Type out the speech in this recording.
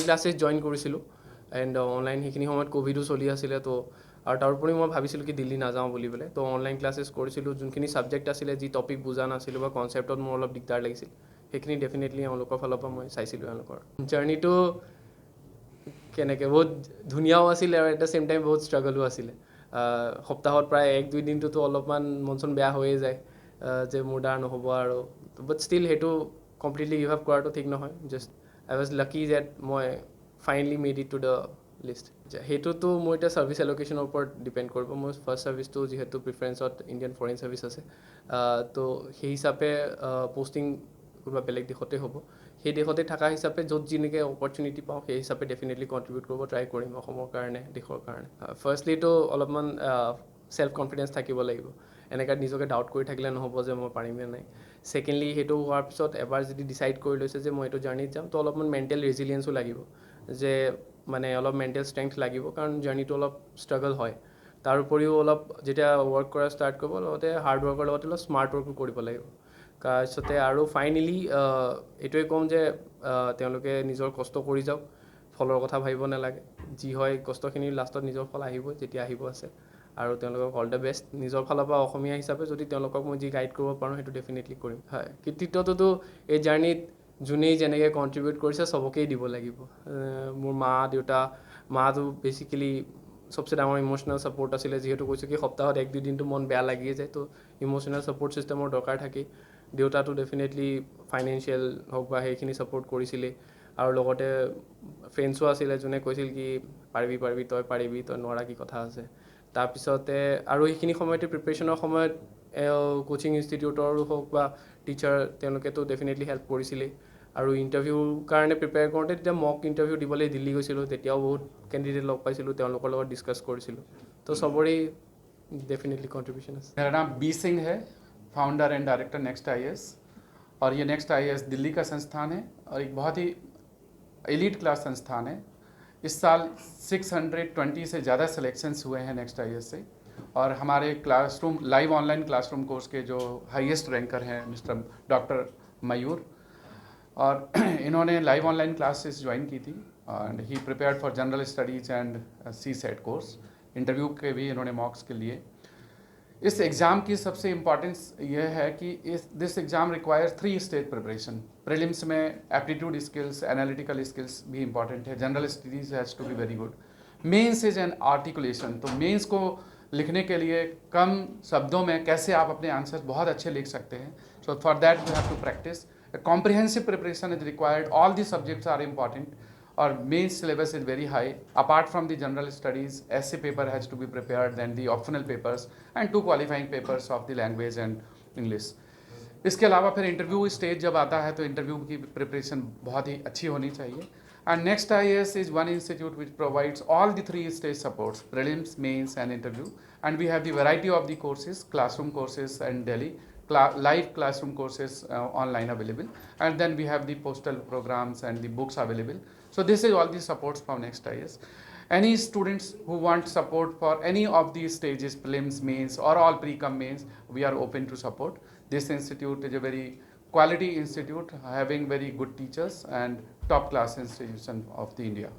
classes join কৰিছিলোঁ and online সেইখিনি সময়ত ক'ভিডো চলি আছিলে তো আৰু তাৰোপৰি মই ভাবিছিলোঁ কি দিল্লী নাযাওঁ বুলি পেলাই তো অনলাইন ক্লাছেছ কৰিছিলোঁ যোনখিনি ছাবজেক্ট আছিলে যি টপিক বুজা নাছিলোঁ বা কনচেপ্টত মোৰ অলপ দিগদাৰ লাগিছিল সেইখিনি ডেফিনেটলি এওঁলোকৰ ফালৰ পৰা মই চাইছিলোঁ এওঁলোকৰ জাৰ্ণিটো কেনেকৈ বহুত ধুনীয়াও আছিলে আৰু এট দ্য ছেইম টাইম বহুত ষ্ট্ৰাগলো আছিলে সপ্তাহত প্ৰায় 1-2 দিনটোতো অলপমান মন চন বেয়া হৈয়ে যায় যে মোৰ দ্বাৰা নহ'ব আৰু বাট ষ্টিল সেইটো কমপ্লিটলি গিভ আপ কৰাটো ঠিক নহয় just I was lucky that মই finally made it to the list সেইটোতো মোৰ এতিয়া ছাৰ্ভিচ এল'কেশ্যনৰ ওপৰত ডিপেণ্ড কৰিব মোৰ ফাৰ্ষ্ট ছাৰ্ভিচটো যিহেতু প্ৰিফাৰেঞ্চত ইণ্ডিয়ান ফৰেইন ছাৰ্ভিচ আছে তো সেই হিচাপে পষ্টিং কোনোবা বেলেগ দেশতে হ'ব সেই দেশতে থকা হিচাপে য'ত যেনেকৈ অপৰচুনিটি পাওঁ সেই হিচাপে ডেফিনেটলি কণ্ট্ৰিবিউট কৰিব ট্ৰাই কৰিম অসমৰ কাৰণে দেশৰ কাৰণে ফাৰ্ষ্টলিটো অলপমান ছেল্ফ কনফিডেঞ্চ থাকিব লাগিব এনেকৈ নিজকে ডাউট কৰি থাকিলে নহ'ব যে মই পাৰিমনে নাই ছেকেণ্ডলি সেইটো হোৱাৰ পিছত এবাৰ যদি ডিচাইড কৰি লৈছে যে মই এইটো জাৰ্ণিত যাম তো অলপমান মেণ্টেল ৰেজিলিয়েঞ্চো লাগিব যে মানে অলপ মেণ্টেল ষ্ট্ৰেংথ লাগিব কাৰণ জাৰ্ণিটো অলপ ষ্ট্ৰাগল হয় তাৰ উপৰিও অলপ যেতিয়া ৱৰ্ক কৰা ষ্টাৰ্ট কৰিব লগতে হাৰ্ড ৱৰ্কৰ লগতে অলপ স্মাৰ্ট ৱৰ্কো কৰিব লাগিব তাৰপিছতে আৰু ফাইনেলি এইটোৱে ক'ম যে তেওঁলোকে নিজৰ কষ্ট কৰি যাওক ফলৰ কথা ভাবিব নালাগে যি হয় কষ্টখিনি লাষ্টত নিজৰ ফল আহিবই যেতিয়া আহিব আছে আৰু তেওঁলোকক অল দ্য বেষ্ট নিজৰ ফালৰ পৰা অসমীয়া হিচাপে যদি তেওঁলোকক মই যি গাইড কৰিব পাৰোঁ সেইটো ডেফিনেটলি কৰিম হয় কৃতিত্বটোতো এই জাৰ্ণিত যোনেই যেনেকৈ কণ্ট্ৰিবিউট কৰিছে চবকেই দিব লাগিব মোৰ মা দেউতা মাটো বেচিকেলি চবচে ডাঙৰ ইম'চনেল ছাপৰ্ট আছিলে যিহেতু কৈছোঁ কি সপ্তাহত 1-2 দিনটো মন বেয়া লাগিয়ে যায় তো ইম'চনেল ছাপৰ্ট ছিষ্টেমৰ দৰকাৰ থাকেই দেউতাটো ডেফিনেটলি ফাইনেন্সিয়েল হওক বা সেইখিনি ছাপৰ্ট কৰিছিলেই আৰু লগতে ফ্ৰেণ্ডছো আছিলে যোনে কৈছিল কি পাৰিবি তই নোৱাৰা কি কথা আছে তাৰপিছতে আৰু সেইখিনি সময়তে প্ৰিপেৰেশ্যনৰ সময়ত কোচিং ইনষ্টিটিউটৰো হওক বা টিচাৰ তেওঁলোকেতো ডেফিনেটলি হেল্প কৰিছিলেই আৰু ইণ্টাৰভিউৰ কাৰণে প্ৰিপেয়াৰ কৰোঁতে তেতিয়া মক ইণ্টাৰভিউ দিবলৈ দিল্লী গৈছিলোঁ তেতিয়াও বহুত কেণ্ডিডেট লগ পাইছিলোঁ তেওঁলোকৰ লগত ডিছকাছ কৰিছিলোঁ তো চবৰেই डेफिनेटली कंट्रीब्यूशन है मेरा नाम बी सिंह है founder and director next IAS और ये नेक्स्ट आईएएस दिल्ली का संस्थान है और एक बहुत ही एलीट क्लास संस्थान है इस साल 620 से ज़्यादा सिलेक्शंस हुए हैं नेक्स्ट आईएएस से और हमारे classroom live online classroom course के जो हाईएस्ट रैंकर हैं मिस्टर डॉक्टर मयूर और इन्होंने लाइव ऑनलाइन क्लासेस ज्वाइन की थी and he prepared for general studies and CSAT course interview के भी इन्होंने मॉक्स के लिए इस एग्ज़ाम की सबसे इम्पॉर्टेंस ये है कि this exam requires 3 stage preparation prelims में एप्टीट्यूड स्किल्स एनालिटिकल स्किल्स भी इंपॉर्टेंट है general studies has to be very good mains is an articulation तो मेंस को लिखने के लिए कम शब्दों में कैसे आप अपने आंसर्स बहुत अच्छे लिख सकते हैं so for that you have to practise comprehensive preparation is required all the subjects are important और main syllabus is very high apart from the general studies essay paper has to be prepared then the optional papers and 2 qualifying papers of the language and English इसके अलावा फिर interview stage जब आता है तो interview की preparation बहुत ही अच्छी होनी चाहिए and next IAS is one institute which provides all the 3 stage supports prelims mains and interview and we have the variety of the courses classroom courses and daily live classroom courses online available and then we have the postal programs and the books available so this is all the supports from next IAS any students who want support for any of these stages prelims mains or all pre-com mains we are open to support this institute is a very quality institute having very good teachers and top class institution of the India